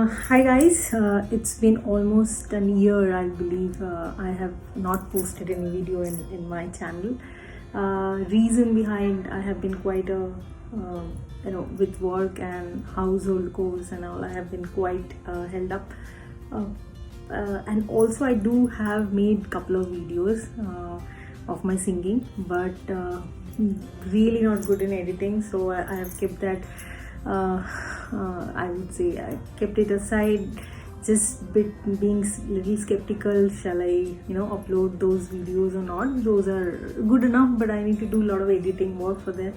Hi guys, it's been almost a year, I believe. I have not posted any video in my channel. Reason behind, I have been quite with work and household chores and all, I have been quite held up. And also I do have made couple of videos of my singing, but really not good in editing, so I have kept that. I would say I kept it aside, just being little skeptical. Shall I, upload those videos or not? Those are good enough, but I need to do a lot of editing work for them,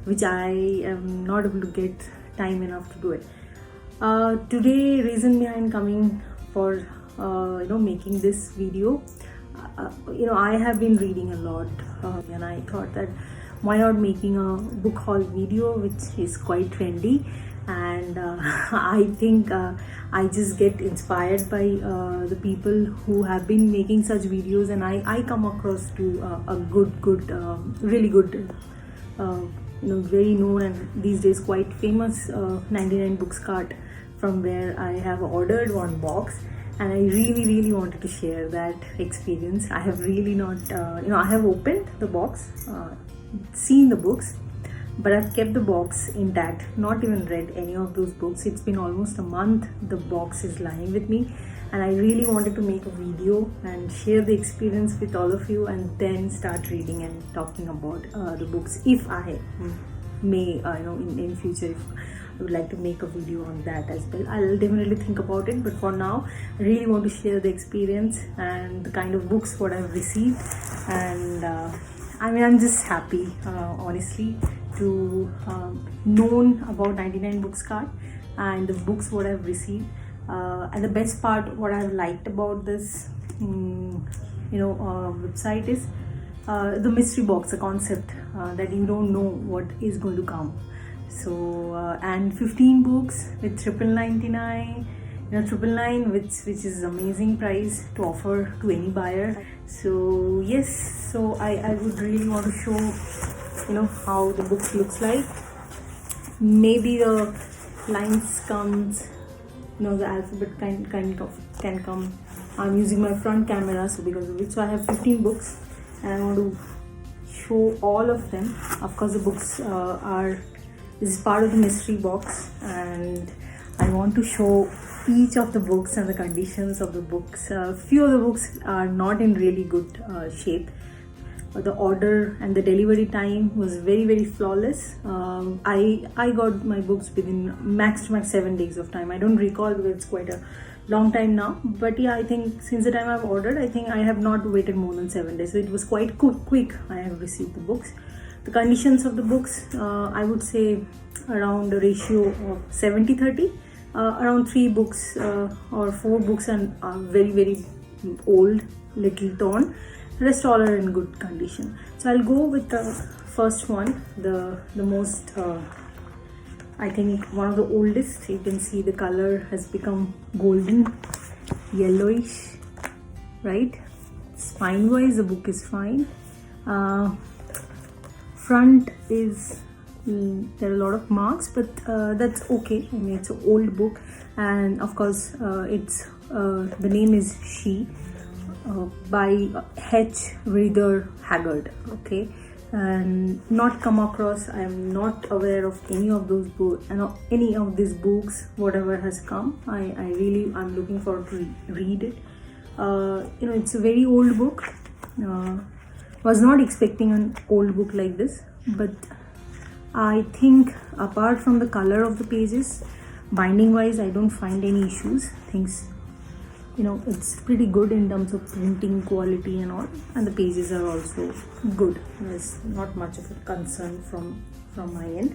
which I am not able to get time enough to do it. Today, reason behind coming for making this video, I have been reading a lot, and I thought that why not making a book haul video, which is quite trendy, and I think I just get inspired by the people who have been making such videos, and I come across to a really good, very known and these days quite famous 99bookscart, from where I have ordered one box. And I really wanted to share that experience. I have really not, I have opened the box, seen the books, but I've kept the box intact, not even read any of those books. It's been almost a month the box is lying with me, and I really wanted to make a video and share the experience with all of you, and then start reading and talking about the books, if I may, in future, if I would like to make a video on that as well. I'll definitely think about it, but for now I really want to share the experience and the kind of books what I've received. And I'm just happy, honestly, to known about 99bookscart and the books what I've received. And the best part, what I've liked about this, website is the mystery box, the concept that you don't know what is going to come. So and 15 books with 999, 999, which is amazing price to offer to any buyer. So yes, so I would really want to show how the book looks like. Maybe the lines comes, the alphabet can come. I'm using my front camera, so because of which, so I have 15 books and I want to show all of them. Of course, the books this is part of the mystery box, and I want to show each of the books and the conditions of the books. Few of the books are not in really good shape. The order and the delivery time was very flawless. I got my books within max 7 days of time. I don't recall because it's quite a long time now, but yeah, I think since the time I've ordered, I think I have not waited more than 7 days, so it was quite quick. I have received the books. The conditions of the books, I would say around a ratio of 70-30. Around 3 books or 4 books are very old, little torn. The rest all are in good condition. So I'll go with the first one, the most, I think one of the oldest. You can see the color has become golden, yellowish, right? Spine wise, the book is fine. Front is, there are a lot of marks, but that's okay. I mean, it's an old book, and of course it's the name is She by H. Rider Haggard. Okay, and not come across, I am not aware of any of those books, any of these books, whatever has come. I'm looking forward to read it. It's a very old book. Was not expecting an old book like this, but I think apart from the color of the pages, binding wise, I don't find any issues. Things, it's pretty good in terms of printing quality and all, and the pages are also good. There's not much of a concern from my end.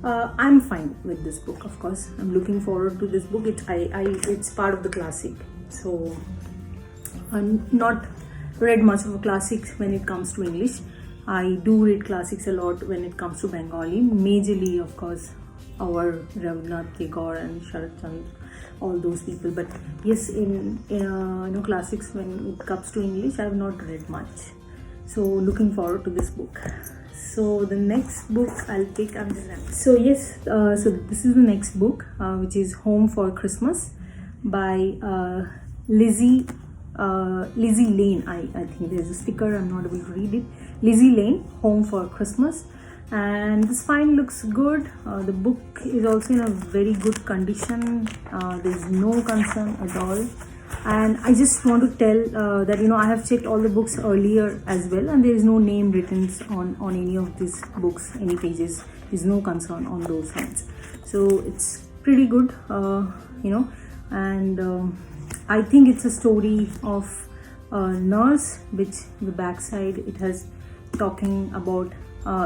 I'm fine with this book. Of course, I'm looking forward to this book. It's part of the classic, so I'm not read much of a classics when it comes to English. I do read classics a lot when it comes to Bengali, majorly of course our Rabindranath Tagore and Sharat Chandra, all those people. But yes, in classics when it comes to English, I have not read much. So looking forward to this book. So the next book I'll pick, so yes, so this is the next book, which is Home for Christmas. by Lizzie Lane. I think there's a sticker, I'm not able to read it. Lizzie Lane, Home for Christmas. And the spine looks good. The book is also in a very good condition. There's no concern at all. And I just want to tell that, you know, I have checked all the books earlier as well, and there is no name written on any of these books, any pages. There's no concern on those lines. So it's pretty good, you know. And I think it's a story of a nurse, which the backside it has talking about,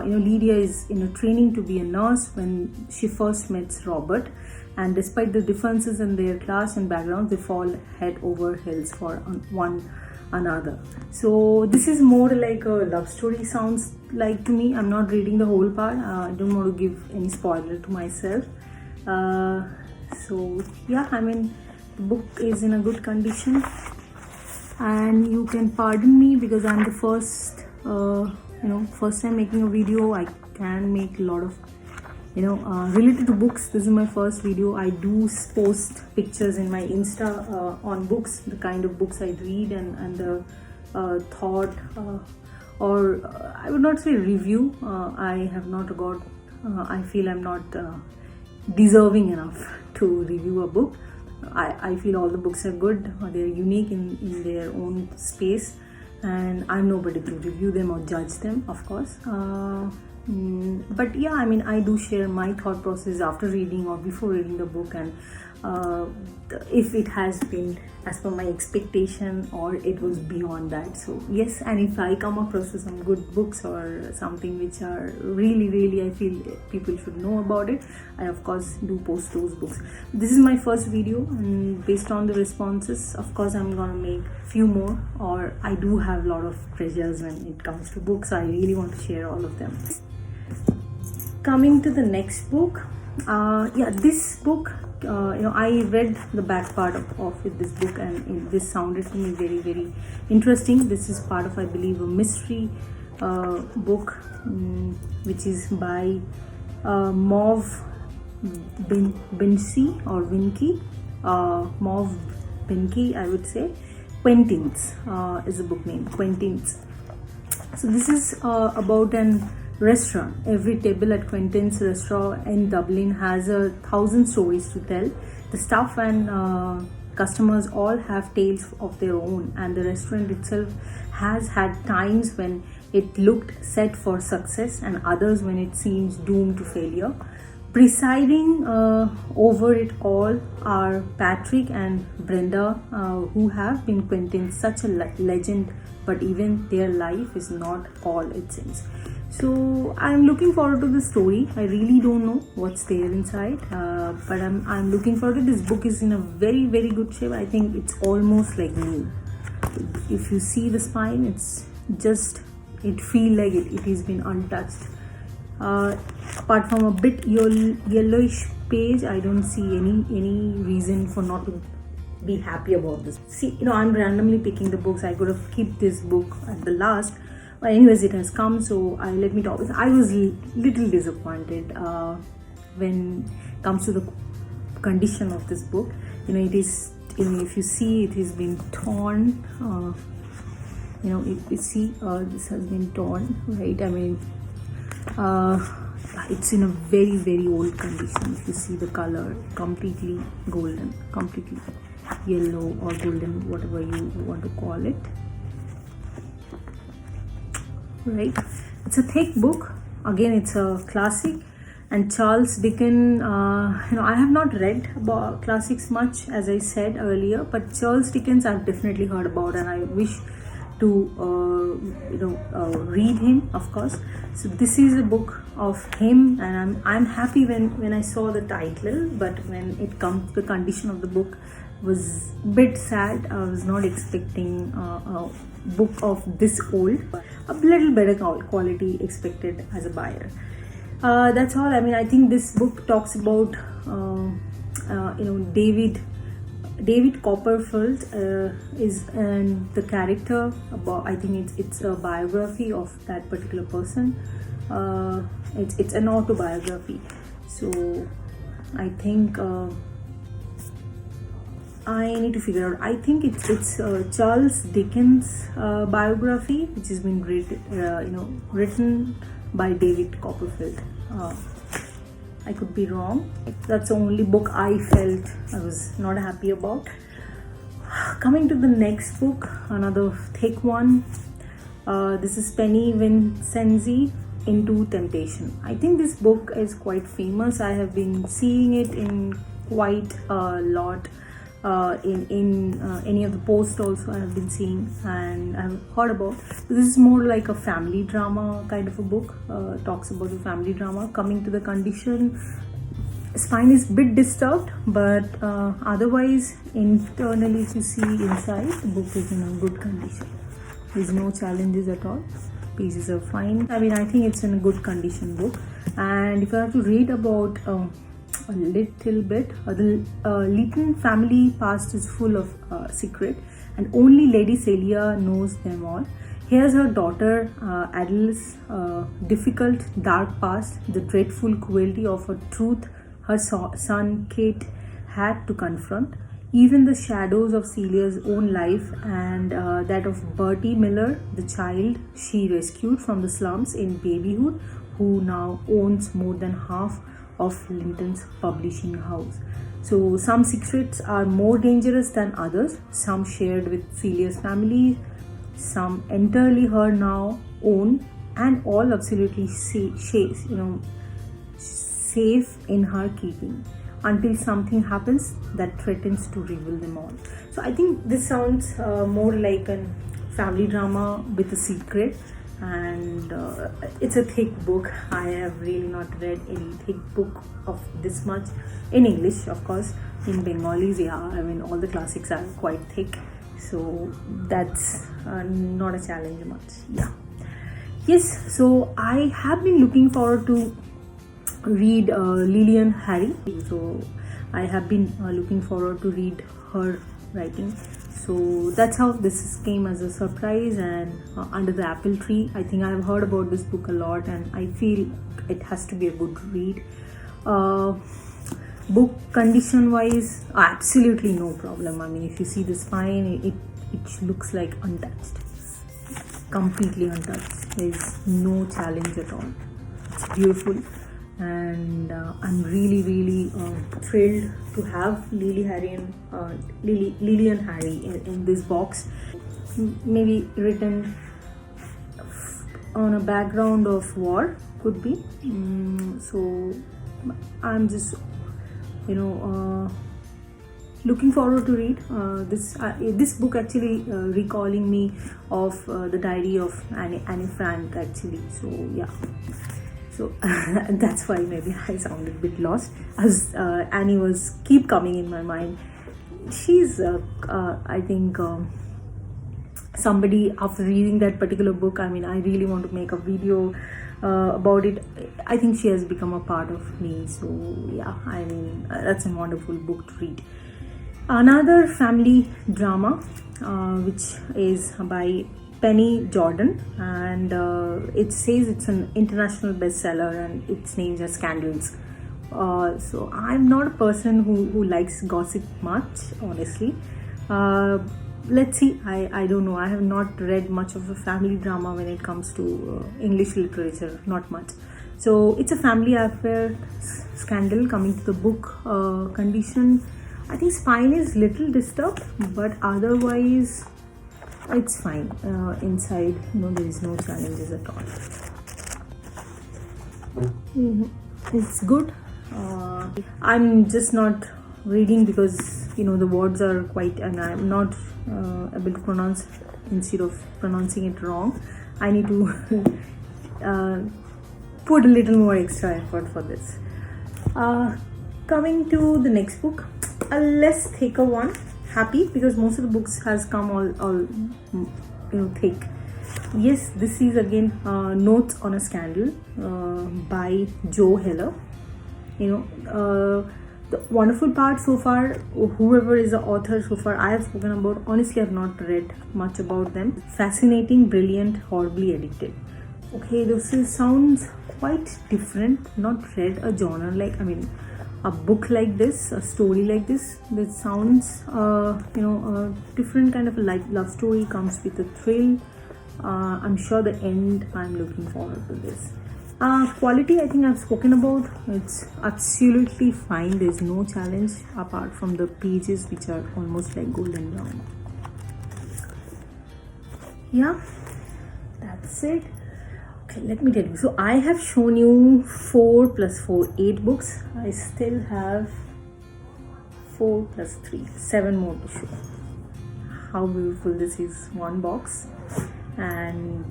you know, Lydia is in a training to be a nurse when she first meets Robert, and despite the differences in their class and backgrounds, they fall head over heels for one another. So this is more like a love story, sounds like to me. I'm not reading the whole part. I don't want to give any spoiler to myself. So yeah, I mean, the book is in a good condition, and you can pardon me because I'm the first first time making a video. I can make a lot of related to books. This is my first video. I do post pictures in my insta on books, the kind of books I read, and the thought or I would not say review. I have not got I feel I'm not deserving enough to review a book. I feel all the books are good. They're unique in their own space, and I'm nobody to review them or judge them, of course. But yeah, I mean, I do share my thought process after reading or before reading the book, and if it has been as per my expectation or it was beyond that. So yes, and if I come across to some good books or something which are really I feel people should know about it, I of course do post those books. This is my first video, and based on the responses, of course I'm gonna make few more, or I do have a lot of treasures when it comes to books. I really want to share all of them. Coming to the next book, this book, I read the back part of this book, and this sounded to me very interesting. This is part of, I believe, a mystery book, which is by Mauve Binsey or Winky, Mauve Binky, I would say. Quentins is the book name, Quentins. So this is about an restaurant. Every table at Quentins restaurant in Dublin has 1,000 stories to tell. The staff and customers all have tales of their own, and the restaurant itself has had times when it looked set for success and others when it seems doomed to failure. Presiding over it all are Patrick and Brenda, who have been Quentins such a legend, but even their life is not all it seems. So I'm looking forward to the story. I really don't know what's there inside, but I'm looking forward to this book. Is in a very good shape. I think it's almost like new. If you see the spine, it feels like it has been untouched. Apart from a bit yellowish page, I don't see any reason for not to be happy about this. See, I'm randomly picking the books. I could have kept this book at the last. But anyways, it has come, so let me talk. I was little disappointed when it comes to the condition of this book. It is, if you see, it has been torn. If you see, this has been torn, right? I mean, it's in a very old condition. If you see the color, completely golden, completely yellow or golden, whatever you want to call it. Right, it's a thick book. Again, it's a classic, and Charles Dickens. I have not read about classics much, as I said earlier, but Charles Dickens I've definitely heard about, and I wish to read him, of course. So this is a book of him, and I'm happy when I saw the title, but when it comes to the condition of the book, was a bit sad. I was not expecting a book of this old. A little better quality expected as a buyer. That's all. I mean, I think this book talks about David Copperfield is the character. About, I think it's a biography of that particular person. It's an autobiography. So I think I need to figure out. I think it's Charles Dickens' biography, which has been written by David Copperfield. I could be wrong. That's the only book I felt I was not happy about. Coming to the next book, another thick one. This is Penny Vincenzi, Into Temptation. I think this book is quite famous. I have been seeing it in quite a lot in any of the posts also I have been seeing, and I've heard about. This is more like a family drama kind of a book. Talks about the family drama. Coming to the condition, spine is a bit disturbed, but otherwise internally, if you see inside, the book is in a good condition. There's no challenges at all. Pages are fine. I mean, I think it's in a good condition book. And if I have to read about a little bit, the Leighton family past is full of secret, and only Lady Celia knows them all. Here's her daughter Adele's difficult, dark past, the dreadful cruelty of her truth her son Kate had to confront, even the shadows of Celia's own life and that of Bertie Miller, the child she rescued from the slums in babyhood, who now owns more than half of Linton's publishing house. So some secrets are more dangerous than others, some shared with Celia's family, some entirely her now own, and all absolutely safe in her keeping, until something happens that threatens to reveal them all. So I think this sounds more like a family drama with a secret, and it's a thick book. I have really not read any thick book of this much in English, of course. In Bengalis, yeah, I mean, all the classics are quite thick, so that's not a challenge much. Yeah. Yes, so I have been looking forward to read Lillian Harry. So I have been looking forward to read her writing. So that's how this came as a surprise, and under the apple tree. I think I've heard about this book a lot, and I feel it has to be a good read. Book condition wise, absolutely no problem. I mean, if you see the spine, it looks like untouched, completely untouched. There is no challenge at all. It's beautiful, and I'm really thrilled to have Lillian Harry in this box. Maybe written on a background of war, could be. So I'm just looking forward to read this book, actually recalling me of the diary of Anne Frank, actually. So yeah, so that's why maybe I sounded a bit lost, as Annie was keep coming in my mind. She's I think somebody, after reading that particular book, I mean, I really want to make a video about it. I think she has become a part of me. So yeah, I mean, that's a wonderful book to read. Another family drama, which is by Penny Jordan, and it says it's an international bestseller, and its names are Scandals. So I'm not a person who likes gossip much, honestly. Let's see. I don't know. I have not read much of a family drama when it comes to English literature, not much. So it's a family affair, scandal. Coming to the book condition, I think spine is little disturbed, but otherwise it's fine. Inside, there is no challenges at all. It's good. I'm just not reading because the words are quite, and I'm not able to pronounce. Instead of pronouncing it wrong, I need to put a little more extra effort for this. Coming to the next book, a less thicker one. Happy because most of the books has come all thick. Yes, this is again Notes on a Scandal by Joe Heller. The wonderful part so far, whoever is the author so far I have spoken about, honestly I've not read much about them. Fascinating, brilliant, horribly addicted. Okay, this sounds quite different. Not read a genre like, a book like this, a story like this, that sounds a different kind of a love story, comes with a thrill. I'm sure the end, I'm looking forward to this. Quality, I think I've spoken about. It's absolutely fine. There's no challenge apart from the pages, which are almost like golden brown. Yeah, that's it. Okay, let me tell you. So I have shown you 4 plus 4, 8 books. I still have 4 plus 3, 7 more to show. How beautiful this is. One box and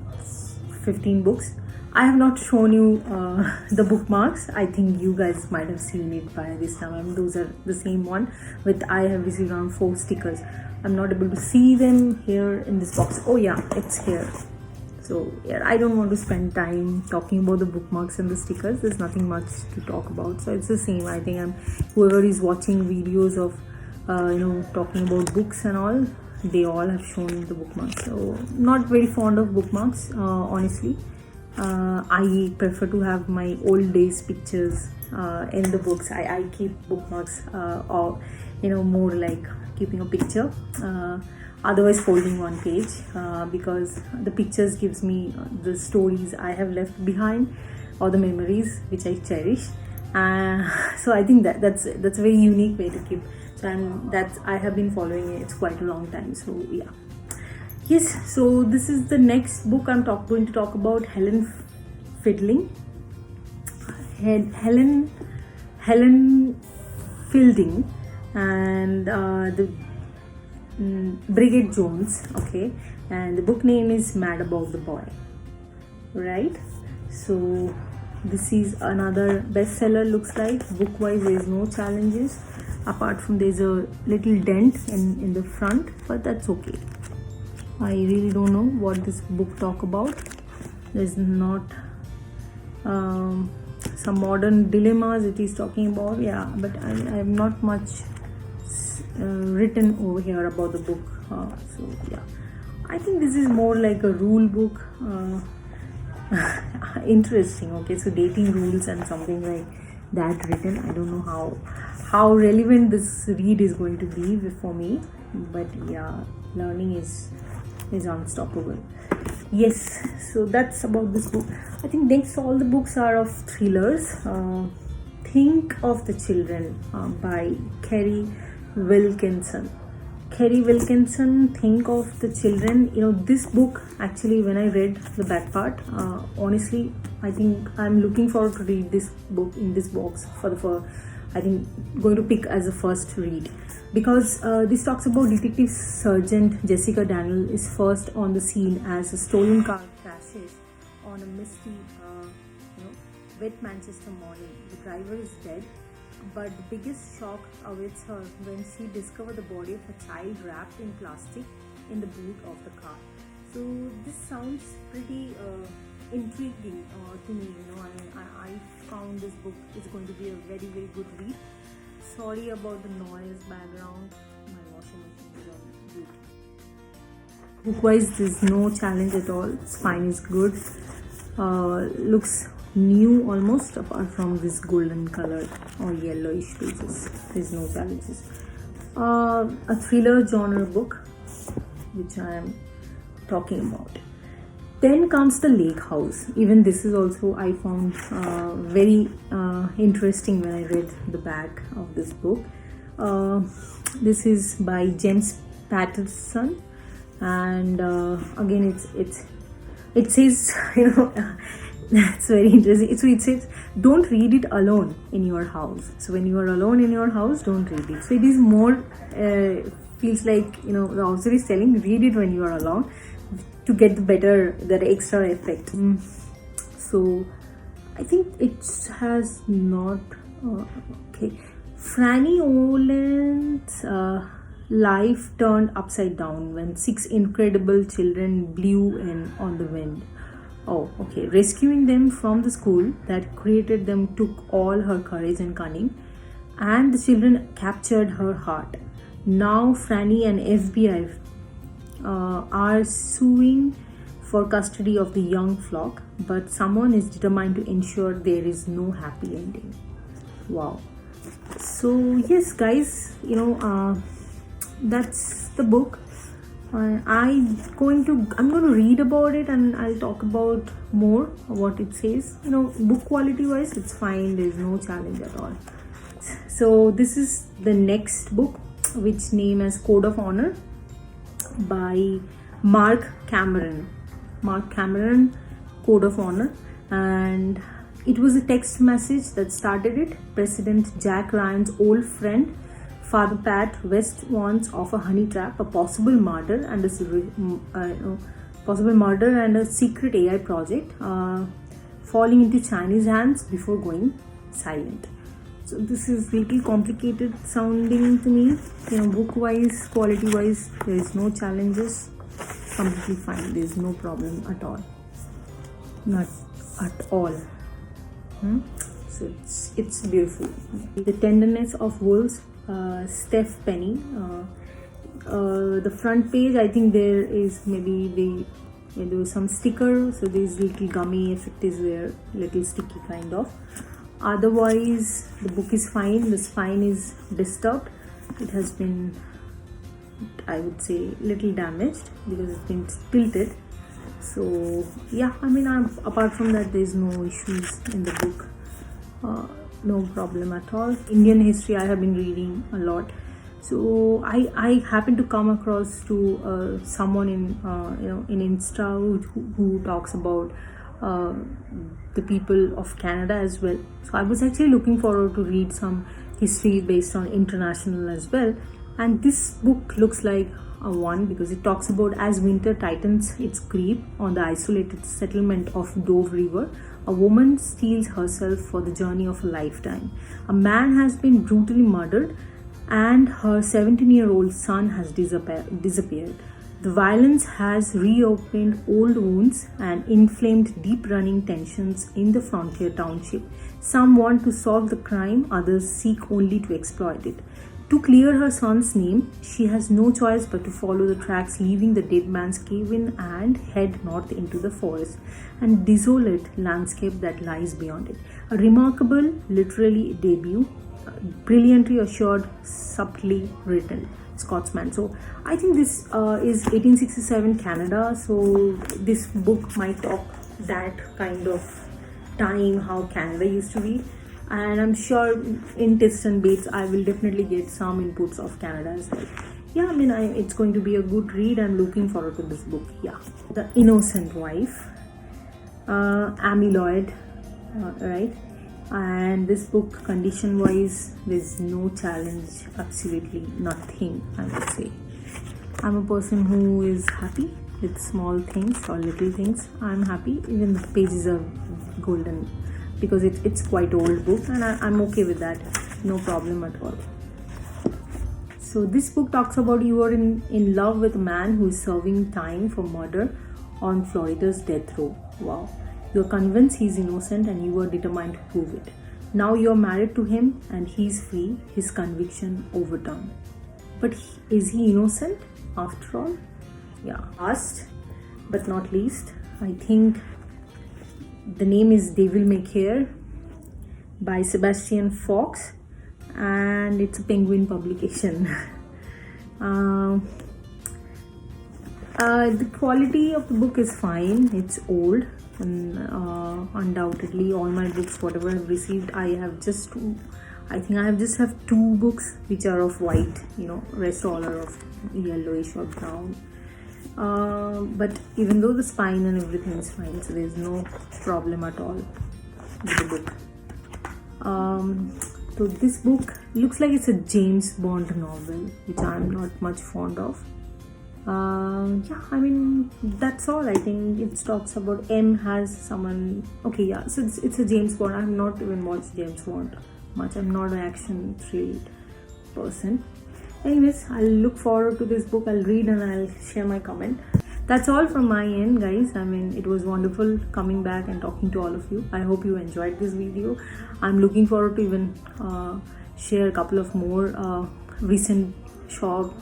15 books. I have not shown you the bookmarks. I think you guys might have seen it by this time. I mean, those are the same one with I have received around 4 stickers. I'm not able to see them here in this box. Oh yeah, it's here. So yeah, I don't want to spend time talking about the bookmarks and the stickers. There's nothing much to talk about. So it's the same. I think whoever is watching videos of talking about books and all, they all have shown the bookmarks. So not very fond of bookmarks, honestly. I prefer to have my old days pictures in the books. I keep bookmarks or more like keeping a picture, otherwise folding one page, because the pictures gives me the stories I have left behind or the memories which I cherish. So I think that's a very unique way to keep. So, and that's, I have been following it. It's quite a long time. So yeah. Yes, so this is the next book I'm going to talk about. Helen Fielding, and the Bridget Jones. Okay, and the book name is Mad About the Boy. Right. So this is another bestseller. Looks like book-wise, there is no challenges apart from there's a little dent in the front, but that's okay. I really don't know what this book talk about. There's not some modern dilemmas it is talking about. Yeah, but I have not much written over here about the book. So yeah, I think this is more like a rule book. Interesting. Okay, so dating rules and something like that written. I don't know how relevant this read is going to be for me, but yeah, learning is unstoppable. Yes, so that's about this book. I think next all the books are of thrillers. Think of the Children by Kerry Wilkinson. Think of the Children. This book, actually, when I read the back part, honestly, I think I'm looking forward to read this book in this box I think going to pick as a first read, because this talks about Detective Sergeant Jessica Daniel is first on the scene as a stolen car crashes on a misty, wet Manchester morning. The driver is dead, but the biggest shock awaits her when she discovers the body of a child wrapped in plastic in the boot of the car. So this sounds pretty intriguing to me. I found this book is going to be a very, very good read. Sorry about the noise background. My washing machine is on mute. Book-wise, there's no challenge at all. Spine is good. Looks new almost, apart from this golden color or yellowish pages. There's no challenges. A thriller genre book, which I am talking about. Then comes The Lake House. Even this is also I found very interesting when I read the back of this book. This is by James Patterson, and again it says that's very interesting. So it says don't read it alone in your house. So when you are alone in your house, don't read it. So it is more feels like the author is telling read it when you are alone, to get that extra effect. So I think it has not okay. Franny Olen's life turned upside down when 6 incredible children blew in on the wind. Oh, okay. Rescuing them from the school that created them took all her courage and cunning, and the children captured her heart. Now Franny and FBI are suing for custody of the young flock, but someone is determined to ensure there is no happy ending. Wow. So yes guys, that's the book. I'm going to read about it, and I'll talk about more what it says. Book quality wise, it's fine, there's no challenge at all. So this is the next book, which name as Code of Honor by Mark Cameron, Code of Honor. And it was a text message that started it. President Jack Ryan's old friend Father Pat West warns of a honey trap, a possible murder and a secret AI project falling into Chinese hands before going silent. So this is little complicated sounding to me. Book wise, quality wise, there is no challenges. Completely fine. There is no problem at all. Not at all. So it's beautiful. The Tenderness of Wolves, Steph Penny. The front page, I think there is there was some sticker, so this little gummy effect is there, little sticky kind of. Otherwise the book is fine. The spine is disturbed. It has been, I would say, little damaged because it's been tilted. So yeah, apart from that, there is no issues in the book. No problem at all. Indian history I have been reading a lot, so I happened to come across to someone in insta who talks about the people of Canada as well. So I was actually looking forward to read some history based on international as well, and this book looks like a one because it talks about as winter tightens its grip on the isolated settlement of Dove River, a woman steels herself for the journey of a lifetime. A man has been brutally murdered and her 17-year-old son has disappeared. The violence has reopened old wounds and inflamed deep-running tensions in the frontier township. Some want to solve the crime, others seek only to exploit it. To clear her son's name, she has no choice but to follow the tracks leaving the dead man's cabin and head north into the forest and desolate landscape that lies beyond it. A remarkable literary debut, brilliantly assured, subtly written. Scotsman. So I think this is 1867 Canada, so this book might talk that kind of time, how Canada used to be, and I'm sure in tests and baits I will definitely get some inputs of Canada as well. Yeah, it's going to be a good read. I'm looking forward to this book. Yeah, The Innocent Wife, Amy Lloyd, right? And this book, condition wise, there's no challenge, absolutely nothing, I would say. I'm a person who is happy with small things or little things. I'm happy, even the pages are golden because it's quite old book, and I'm okay with that, no problem at all. So this book talks about you are in love with a man who is serving time for murder on Florida's death row. Wow. You're convinced he's innocent and you are determined to prove it. Now you're married to him and he's free, his conviction overturned. But is he innocent after all? Yeah. Last but not least, I think the name is Devil May Care by Sebastian Fox, and it's a Penguin publication. The quality of the book is fine. It's old. And undoubtedly all my books, whatever I've received, I think I just have 2 books which are of white, rest all are of yellowish or brown, but even though the spine and everything is fine, so there's no problem at all with the book. So this book looks like it's a James Bond novel, which I'm not much fond of. That's all. I think it talks about M has someone. Okay, yeah. So it's a James Bond. I have not even watched James Bond much. I'm not an action thrilled person. Anyways, I'll look forward to this book. I'll read and I'll share my comment. That's all from my end, guys. It was wonderful coming back and talking to all of you. I hope you enjoyed this video. I'm looking forward to even share a couple of more recent shop,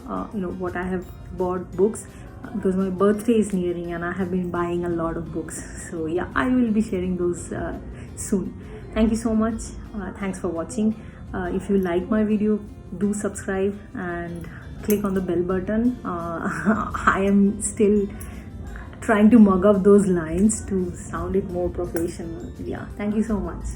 what I have bought books, because my birthday is nearing and I have been buying a lot of books. So yeah, I will be sharing those soon. Thank you so much. Thanks for watching. If you like my video, do subscribe and click on the bell button. I am still trying to mug up those lines to sound it more professional. Yeah, thank you so much.